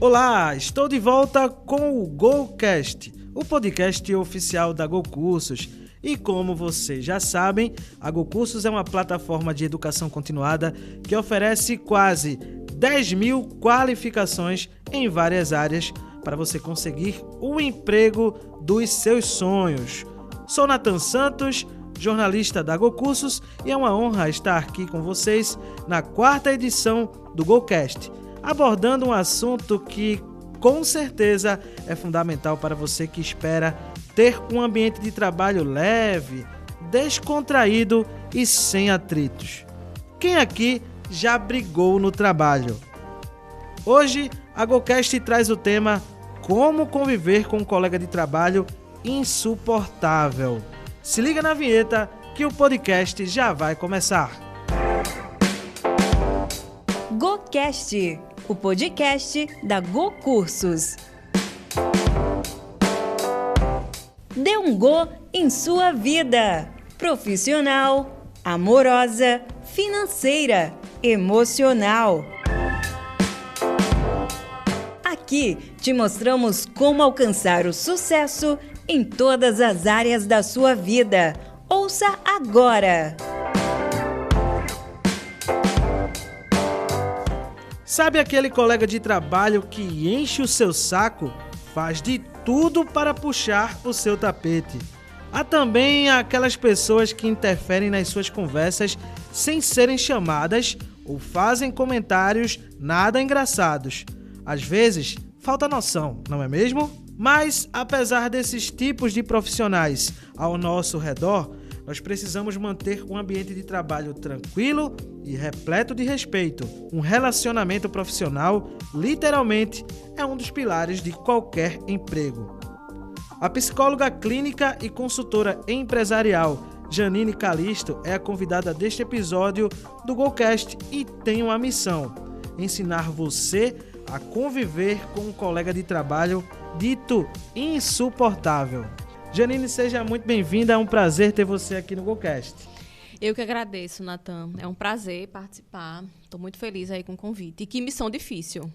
Olá, estou de volta com o GoCast, o podcast oficial da GoCursos. E como vocês já sabem, a GoCursos é uma plataforma de educação continuada que oferece quase 10 mil qualificações em várias áreas para você conseguir o emprego dos seus sonhos. Sou Nathan Santos, jornalista da GoCursos, e é uma honra estar aqui com vocês na 4ª edição do GoCast, abordando um assunto que com certeza é fundamental para você que espera ter um ambiente de trabalho leve, descontraído e sem atritos. Quem aqui já brigou no trabalho? Hoje a GoCast traz o tema Como conviver com um colega de trabalho insuportável. Se liga na vinheta que o podcast já vai começar. GoCast, o podcast da GoCursos. Dê um Go em sua vida, profissional, amorosa, financeira, emocional. Aqui te mostramos como alcançar o sucesso em todas as áreas da sua vida. Ouça agora! Sabe aquele colega de trabalho que enche o seu saco? Faz de tudo para puxar o seu tapete. Há também aquelas pessoas que interferem nas suas conversas sem serem chamadas ou fazem comentários nada engraçados. Às vezes, falta noção, não é mesmo? Mas, apesar desses tipos de profissionais ao nosso redor, nós precisamos manter um ambiente de trabalho tranquilo e repleto de respeito. Um relacionamento profissional, literalmente, é um dos pilares de qualquer emprego. A psicóloga clínica e consultora empresarial Janine Calisto é a convidada deste episódio do GoCast e tem uma missão: ensinar você a conviver com um colega de trabalho dito insuportável. Janine, seja muito bem-vinda, é um prazer ter você aqui no GoCast. Eu que agradeço, Nathan. É um prazer participar. Estou muito feliz aí com o convite. E que missão difícil.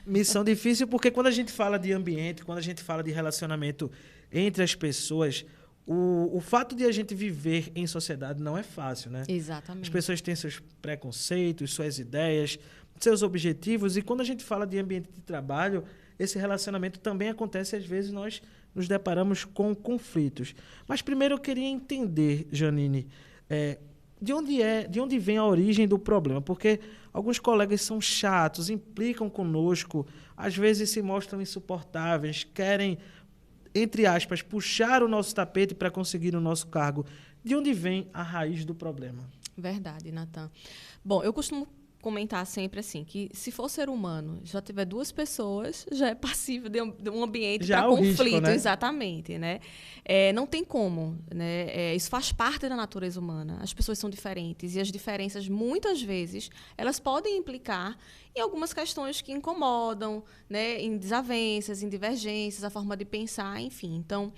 Missão difícil porque quando a gente fala de ambiente, quando a gente fala de relacionamento entre as pessoas, o fato de a gente viver em sociedade não é fácil, né? Exatamente. As pessoas têm seus preconceitos, suas ideias, seus objetivos, e quando a gente fala de ambiente de trabalho, esse relacionamento também acontece, às vezes nós nos deparamos com conflitos. Mas primeiro eu queria entender, Janine, de onde vem a origem do problema? Porque alguns colegas são chatos, implicam conosco, às vezes se mostram insuportáveis, querem, entre aspas, puxar o nosso tapete para conseguir o nosso cargo. De onde vem a raiz do problema? Verdade, Nathan. Bom, eu costumo comentar sempre assim, que se for ser humano, já tiver duas pessoas, já é passível de um ambiente para conflito, risco, né? Exatamente, né? Não tem como, né? Isso faz parte da natureza humana. As pessoas são diferentes e as diferenças, muitas vezes, elas podem implicar em algumas questões que incomodam, né? Em desavenças, em divergências, a forma de pensar, enfim. Então,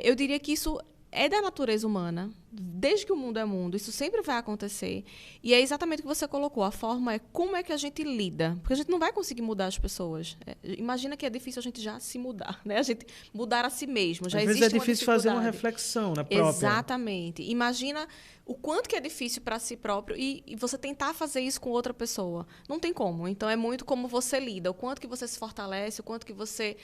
eu diria que isso é da natureza humana, desde que o mundo é mundo, isso sempre vai acontecer. E é exatamente o que você colocou, a forma é como é que a gente lida. Porque a gente não vai conseguir mudar as pessoas. Imagina que é difícil a gente já se mudar, né? A gente mudar a si mesmo. Já Às vezes é difícil fazer uma reflexão na própria. Exatamente. Imagina o quanto que é difícil para si próprio e você tentar fazer isso com outra pessoa. Não tem como. Então, é muito como você lida, o quanto que você se fortalece, o quanto que você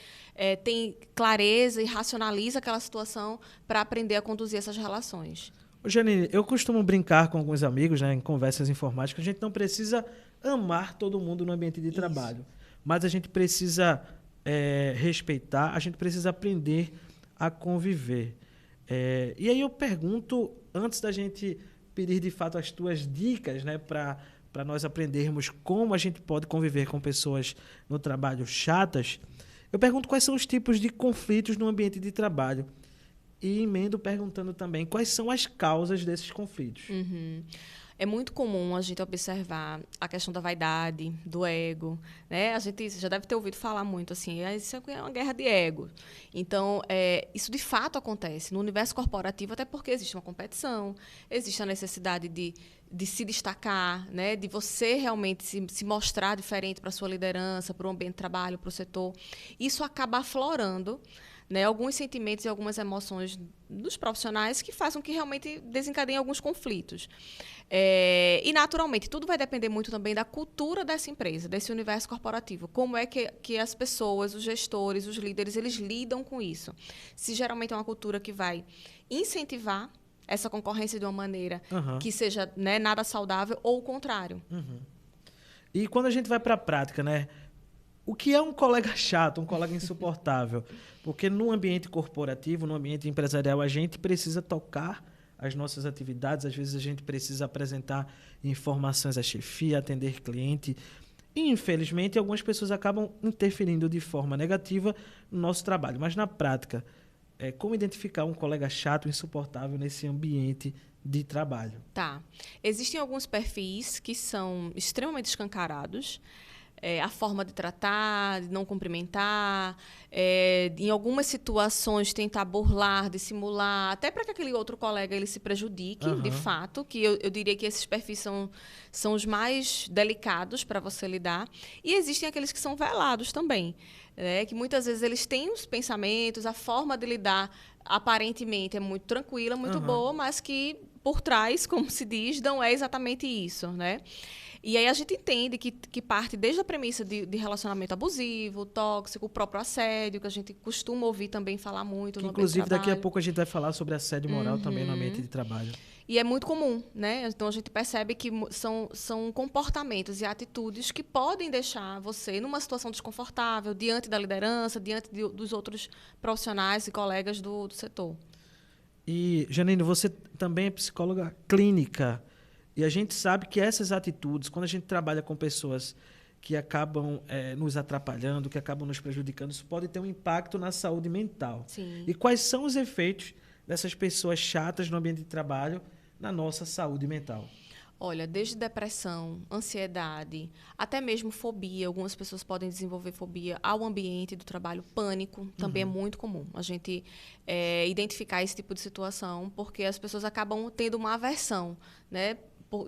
tem clareza e racionaliza aquela situação para aprender a conduzir essas relações. Janine, eu costumo brincar com alguns amigos, né, em conversas informais, que a gente não precisa amar todo mundo no ambiente de trabalho, mas a gente precisa respeitar, a gente precisa aprender a conviver. E aí eu pergunto, antes da gente pedir de fato as tuas dicas, né, para nós aprendermos como a gente pode conviver com pessoas no trabalho chatas, eu pergunto quais são os tipos de conflitos no ambiente de trabalho. E emendo perguntando também quais são as causas desses conflitos. Uhum. É muito comum a gente observar a questão da vaidade, do ego, né? A gente já deve ter ouvido falar muito assim, isso é uma guerra de ego. Então, isso de fato acontece no universo corporativo, até porque existe uma competição, existe a necessidade de se destacar, né? De você realmente se mostrar diferente para a sua liderança, para o ambiente de trabalho, para o setor. Isso acaba aflorando, né, alguns sentimentos e algumas emoções dos profissionais que fazem que realmente desencadeiem alguns conflitos. E, naturalmente, tudo vai depender muito também da cultura dessa empresa, desse universo corporativo. Como é que as pessoas, os gestores, os líderes, eles lidam com isso? Se geralmente é uma cultura que vai incentivar essa concorrência de uma maneira que seja, né, nada saudável, ou o contrário. E quando a gente vai para a prática, né? O que é um colega chato, um colega insuportável? Porque no ambiente corporativo, no ambiente empresarial, a gente precisa tocar as nossas atividades, às vezes a gente precisa apresentar informações à chefia, atender cliente. E, infelizmente, algumas pessoas acabam interferindo de forma negativa no nosso trabalho. Mas, na prática, como identificar um colega chato, insuportável nesse ambiente de trabalho? Tá. Existem alguns perfis que são extremamente escancarados. A forma de tratar, de não cumprimentar, em algumas situações tentar burlar, dissimular, até para que aquele outro colega ele se prejudique, de fato, que eu diria que esses perfis são os mais delicados para você lidar. E existem aqueles que são velados também, né, que muitas vezes eles têm os pensamentos, a forma de lidar aparentemente é muito tranquila, muito boa, mas que por trás, como se diz, não é exatamente isso, né? E aí a gente entende que parte desde a premissa de relacionamento abusivo, tóxico, o próprio assédio, que a gente costuma ouvir também falar muito no ambiente de trabalho. Inclusive, daqui a pouco a gente vai falar sobre assédio moral também no ambiente de trabalho. E é muito comum, né? Então a gente percebe que são comportamentos e atitudes que podem deixar você numa situação desconfortável diante da liderança, diante dos outros profissionais e colegas do setor. E, Janine, você também é psicóloga clínica. E a gente sabe que essas atitudes, quando a gente trabalha com pessoas que acabam nos atrapalhando, que acabam nos prejudicando, isso pode ter um impacto na saúde mental. Sim. E quais são os efeitos dessas pessoas chatas no ambiente de trabalho na nossa saúde mental? Olha, desde depressão, ansiedade, até mesmo fobia. Algumas pessoas podem desenvolver fobia ao ambiente do trabalho. Pânico também é muito comum. A gente identificar esse tipo de situação, porque as pessoas acabam tendo uma aversão, né?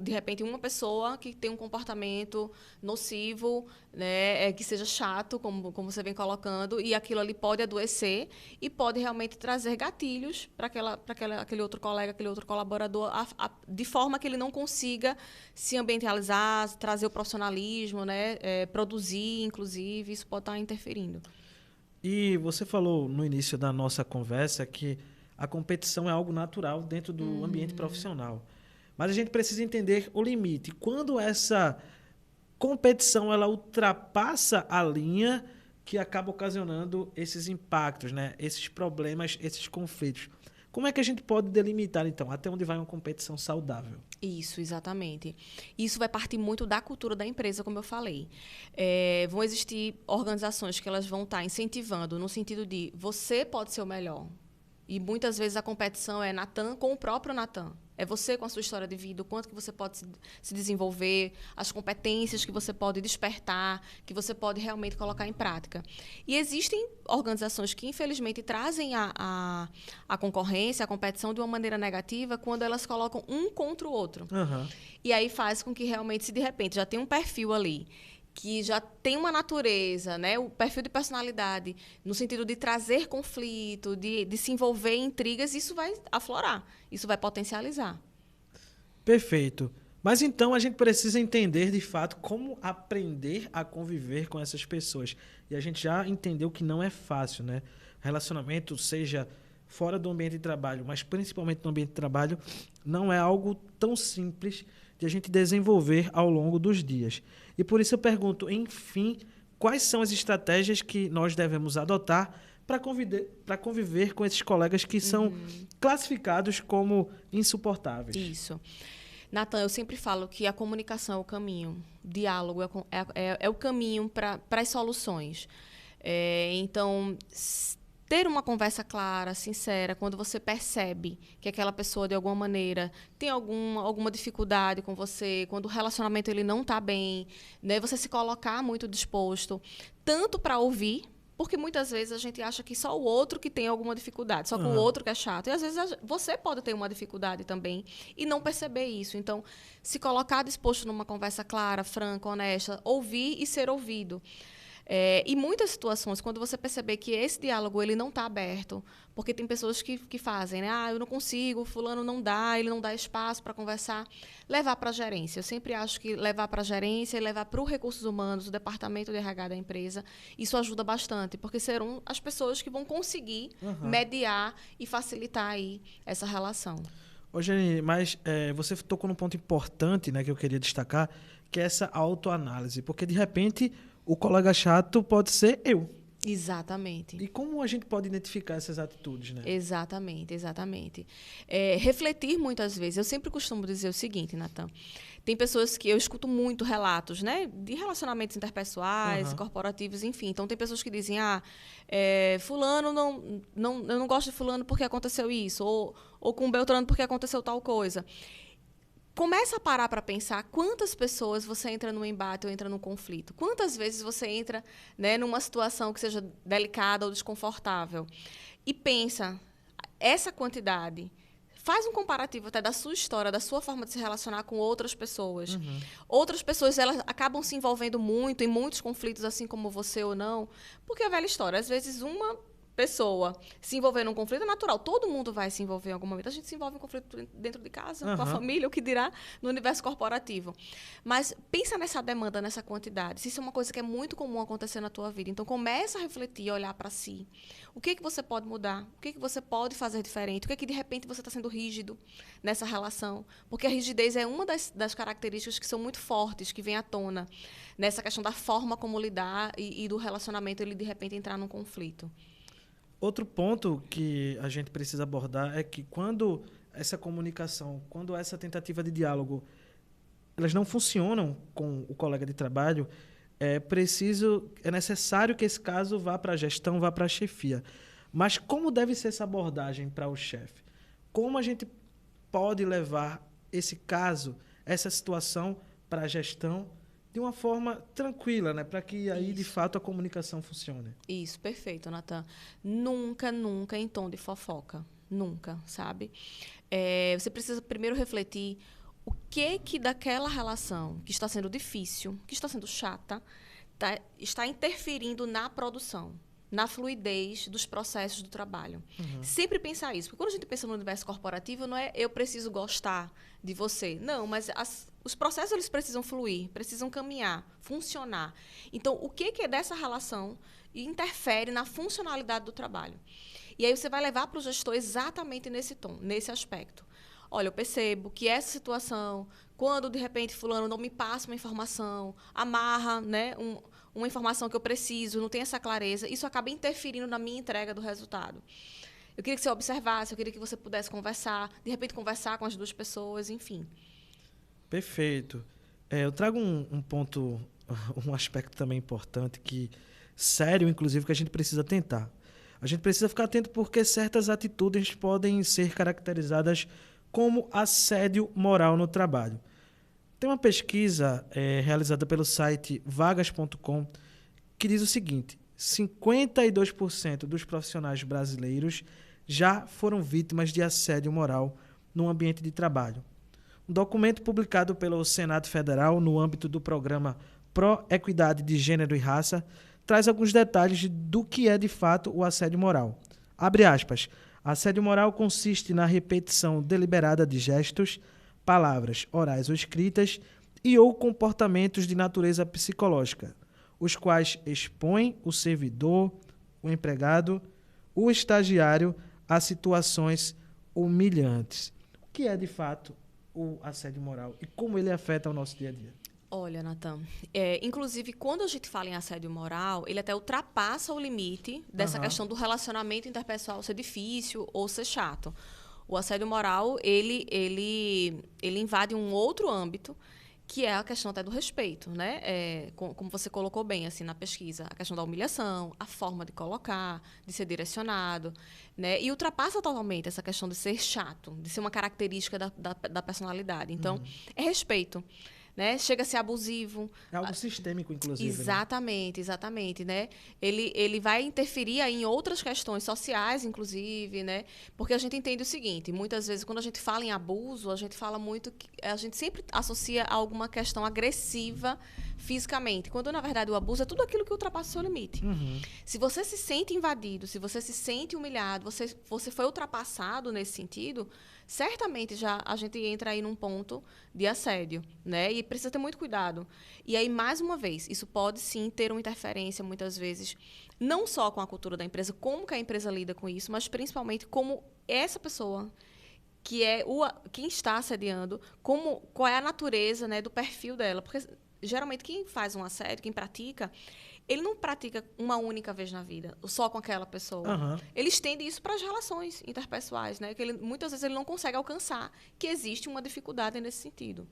De repente, uma pessoa que tem um comportamento nocivo, né, que seja chato, como você vem colocando, e aquilo ali pode adoecer e pode realmente trazer gatilhos para aquele outro colega, aquele outro colaborador, de forma que ele não consiga se ambientalizar, trazer o profissionalismo, né, produzir, inclusive, isso pode estar interferindo. E você falou no início da nossa conversa que a competição é algo natural dentro do ambiente profissional. Mas a gente precisa entender o limite. Quando essa competição ela ultrapassa a linha que acaba ocasionando esses impactos, né? Esses problemas, esses conflitos. Como é que a gente pode delimitar, então, até onde vai uma competição saudável? Isso, exatamente. Isso vai partir muito da cultura da empresa, como eu falei. Vão existir organizações que elas vão estar incentivando no sentido de você pode ser o melhor. E muitas vezes a competição é Natan com o próprio Natan. É você com a sua história de vida, o quanto que você pode se desenvolver, as competências que você pode despertar, que você pode realmente colocar em prática. E existem organizações que, infelizmente, trazem a concorrência, a competição de uma maneira negativa quando elas colocam um contra o outro. E aí faz com que realmente, se de repente já tem um perfil ali, que já tem uma natureza, né? O perfil de personalidade, no sentido de trazer conflito, de se envolver em intrigas, isso vai aflorar, isso vai potencializar. Perfeito. Mas então a gente precisa entender, de fato, como aprender a conviver com essas pessoas. E a gente já entendeu que não é fácil, né? Relacionamento, seja fora do ambiente de trabalho, mas principalmente no ambiente de trabalho, não é algo tão simples de a gente desenvolver ao longo dos dias. E por isso eu pergunto, enfim, quais são as estratégias que nós devemos adotar para conviver com esses colegas que são classificados como insuportáveis? Isso. Natan, eu sempre falo que a comunicação é o caminho, o diálogo é o caminho para as soluções. Então, ter uma conversa clara, sincera, quando você percebe que aquela pessoa, de alguma maneira, tem alguma dificuldade com você, quando o relacionamento ele não está bem, né? Você se colocar muito disposto, tanto para ouvir, porque muitas vezes a gente acha que só o outro que tem alguma dificuldade, só que o outro que é chato. E às vezes você pode ter uma dificuldade também e não perceber isso. Então, se colocar disposto numa conversa clara, franca, honesta, ouvir e ser ouvido. E muitas situações, quando você perceber que esse diálogo ele não está aberto, porque tem pessoas que fazem, né? Eu não consigo, fulano não dá, ele não dá espaço para conversar, levar para a gerência. Eu sempre acho que levar para a gerência e levar para os recursos humanos, o departamento de RH da empresa, isso ajuda bastante, porque serão as pessoas que vão conseguir mediar e facilitar aí essa relação. Ô, Janine, mas você tocou num ponto importante, né, que eu queria destacar, que é essa autoanálise, porque de repente o colega chato pode ser eu. Exatamente. E como a gente pode identificar essas atitudes, né? Exatamente, exatamente. Refletir muitas vezes. Eu sempre costumo dizer o seguinte, Natan. Tem pessoas que eu escuto muito relatos, né, de relacionamentos interpessoais, corporativos, enfim. Então, tem pessoas que dizem, fulano eu não gosto de fulano porque aconteceu isso, ou com Beltrano porque aconteceu tal coisa. Começa a parar para pensar quantas pessoas você entra num embate ou entra num conflito. Quantas vezes você entra, né, numa situação que seja delicada ou desconfortável. E pensa, essa quantidade, faz um comparativo até da sua história, da sua forma de se relacionar com outras pessoas. Outras pessoas, elas acabam se envolvendo muito em muitos conflitos, assim como você ou não. Porque é a velha história, às vezes uma pessoa se envolver num conflito é natural. Todo mundo vai se envolver em algum momento. A gente se envolve em conflito dentro de casa, com a família, o que dirá no universo corporativo. Mas pensa nessa demanda, nessa quantidade. Se isso é uma coisa que é muito comum acontecer na tua vida. Então, começa a refletir, olhar para si. O que você pode mudar? O que você pode fazer diferente? O que de repente, você está sendo rígido nessa relação? Porque a rigidez é uma das características que são muito fortes, que vem à tona nessa questão da forma como lidar e do relacionamento, ele, de repente, entrar num conflito. Outro ponto que a gente precisa abordar é que quando essa comunicação, quando essa tentativa de diálogo, elas não funcionam com o colega de trabalho, é necessário que esse caso vá para a gestão, vá para a chefia. Mas como deve ser essa abordagem para o chefe? Como a gente pode levar esse caso, essa situação para a gestão de uma forma tranquila, né? Para que aí, de fato, a comunicação funcione. Isso, perfeito, Natan. Nunca, nunca em tom de fofoca. Nunca, sabe? Você precisa primeiro refletir o que daquela relação que está sendo difícil, que está sendo chata, está interferindo na produção, na fluidez dos processos do trabalho. Sempre pensar isso. Porque quando a gente pensa no universo corporativo, não é eu preciso gostar de você. Não, mas os processos eles precisam fluir, precisam caminhar, funcionar. Então, o que é dessa relação interfere na funcionalidade do trabalho? E aí você vai levar para o gestor exatamente nesse tom, nesse aspecto. Olha, eu percebo que essa situação, quando, de repente, fulano não me passa uma informação, amarra, né, uma informação que eu preciso, não tem essa clareza, isso acaba interferindo na minha entrega do resultado. Eu queria que você observasse, eu queria que você pudesse conversar, de repente conversar com as duas pessoas, enfim. Perfeito. Eu trago um ponto, um aspecto também importante, sério, inclusive, que a gente precisa tentar. A gente precisa ficar atento porque certas atitudes podem ser caracterizadas como assédio moral no trabalho. Tem uma pesquisa realizada pelo site vagas.com que diz o seguinte: 52% dos profissionais brasileiros já foram vítimas de assédio moral no ambiente de trabalho. Um documento publicado pelo Senado Federal no âmbito do programa Pró-Equidade de Gênero e Raça traz alguns detalhes do que é de fato o assédio moral. Abre aspas. Assédio moral consiste na repetição deliberada de gestos, palavras orais ou escritas e ou comportamentos de natureza psicológica, os quais expõem o servidor, o empregado, o estagiário a situações humilhantes. O que é, de fato, o assédio moral e como ele afeta o nosso dia a dia? Olha, Natan, inclusive, quando a gente fala em assédio moral, ele até ultrapassa o limite dessa questão do relacionamento interpessoal ser difícil ou ser chato. O assédio moral, ele invade um outro âmbito, que é a questão até do respeito, né? Como você colocou bem assim na pesquisa, a questão da humilhação, a forma de colocar, de ser direcionado, né? E ultrapassa totalmente essa questão de ser chato, de ser uma característica da personalidade. Então, é respeito. Né? Chega a ser abusivo. É algo sistêmico, inclusive. Exatamente, né? Exatamente. Né? Ele vai interferir aí em outras questões sociais, inclusive, né? Porque a gente entende o seguinte, muitas vezes, quando a gente fala em abuso, a gente fala muito, a gente sempre associa a alguma questão agressiva fisicamente, quando, na verdade, o abuso é tudo aquilo que ultrapassa o seu limite. Se você se sente invadido, se você se sente humilhado, você foi ultrapassado nesse sentido, certamente já a gente entra aí num ponto de assédio, né? E precisa ter muito cuidado. E aí, mais uma vez, isso pode sim ter uma interferência, muitas vezes, não só com a cultura da empresa, como que a empresa lida com isso, mas principalmente como essa pessoa, que é quem está assediando, qual é a natureza, né, do perfil dela. Porque, geralmente, quem faz um assédio, quem pratica, ele não pratica uma única vez na vida, só com aquela pessoa. Ele estende isso para as relações interpessoais, né? Que muitas vezes ele não consegue alcançar, que existe uma dificuldade nesse sentido.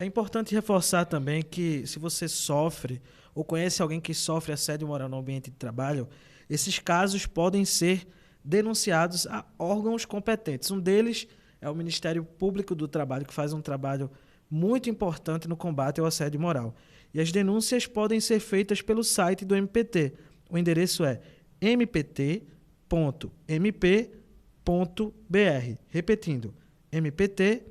É importante reforçar também que, se você sofre ou conhece alguém que sofre assédio moral no ambiente de trabalho, esses casos podem ser denunciados a órgãos competentes. Um deles é o Ministério Público do Trabalho, que faz um trabalho muito importante no combate ao assédio moral. E as denúncias podem ser feitas pelo site do MPT. O endereço é mpt.mp.br. Repetindo, mpt.mp.br.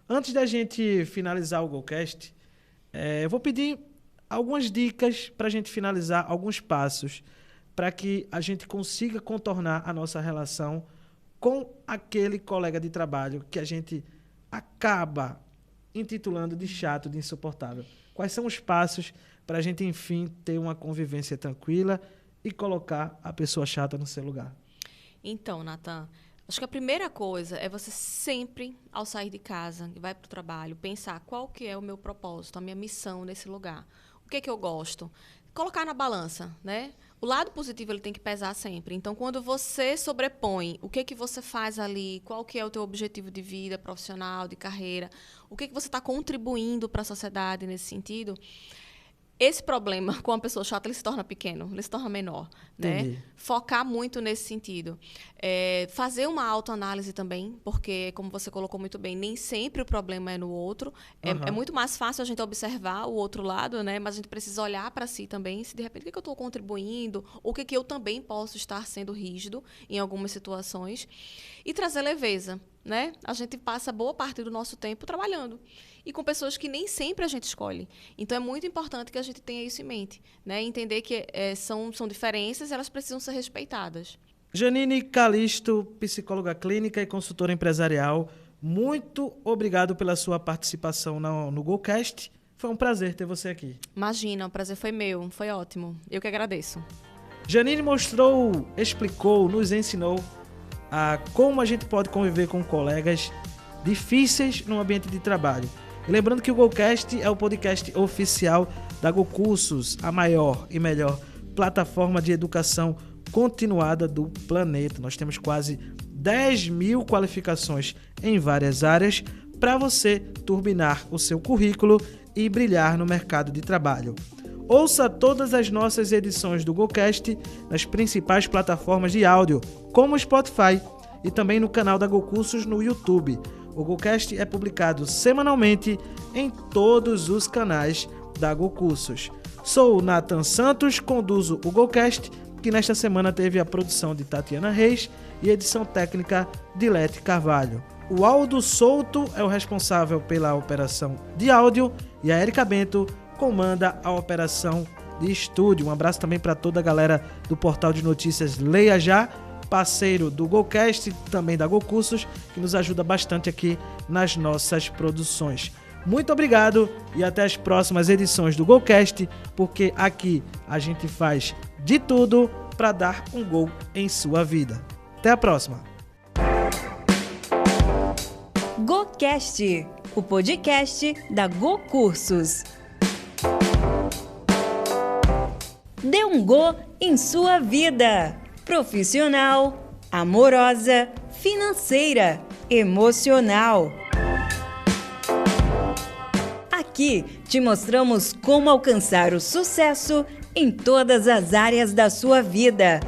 Antes da gente finalizar o GoCast, eu vou pedir algumas dicas para a gente finalizar, alguns passos para que a gente consiga contornar a nossa relação com aquele colega de trabalho que a gente acaba intitulando de chato, de insuportável. Quais são os passos para a gente, enfim, ter uma convivência tranquila e colocar a pessoa chata no seu lugar? Então, Nathan, acho que a primeira coisa é você sempre, ao sair de casa, vai para o trabalho, pensar qual que é o meu propósito, a minha missão nesse lugar. O que é que eu gosto? Colocar na balança, né? O lado positivo ele tem que pesar sempre. Então, quando você sobrepõe o que você faz ali, qual que é o teu objetivo de vida profissional, de carreira, o que você está contribuindo para a sociedade nesse sentido, esse problema com a pessoa chata, ele se torna pequeno, ele se torna menor, né? Focar muito nesse sentido. Fazer uma autoanálise também, porque, como você colocou muito bem, nem sempre o problema é no outro. É muito mais fácil a gente observar o outro lado, né? Mas a gente precisa olhar para si também, se de repente o que eu estou contribuindo, ou o que eu também posso estar sendo rígido em algumas situações. E trazer leveza, né? A gente passa boa parte do nosso tempo trabalhando. E com pessoas que nem sempre a gente escolhe. Então, é muito importante que a gente tenha isso em mente, né? Entender que são diferenças e elas precisam ser respeitadas. Janine Calisto, psicóloga clínica e consultora empresarial, muito obrigado pela sua participação no GoCast. Foi um prazer ter você aqui. Imagina, o prazer foi meu, foi ótimo. Eu que agradeço. Janine mostrou, explicou, nos ensinou como a gente pode conviver com colegas difíceis no ambiente de trabalho. E lembrando que o GoCast é o podcast oficial da GoCursos, a maior e melhor plataforma de educação continuada do planeta. Nós temos quase 10 mil qualificações em várias áreas para você turbinar o seu currículo e brilhar no mercado de trabalho. Ouça todas as nossas edições do GoCast nas principais plataformas de áudio, como o Spotify, e também no canal da GoCursos no YouTube. O GoCast é publicado semanalmente em todos os canais da GoCursos. Sou o Nathan Santos, conduzo o GoCast, que nesta semana teve a produção de Tatiana Reis e edição técnica de Lete Carvalho. O Aldo Souto é o responsável pela operação de áudio e a Erika Bento comanda a operação de estúdio. Um abraço também para toda a galera do portal de notícias Leia Já, parceiro do GoCast, também da GoCursos, que nos ajuda bastante aqui nas nossas produções. Muito obrigado e até as próximas edições do GoCast, porque aqui a gente faz de tudo para dar um gol em sua vida. Até a próxima! GoCast, o podcast da GoCursos. Dê um Go em sua vida. Profissional, amorosa, financeira, emocional. Aqui te mostramos como alcançar o sucesso em todas as áreas da sua vida,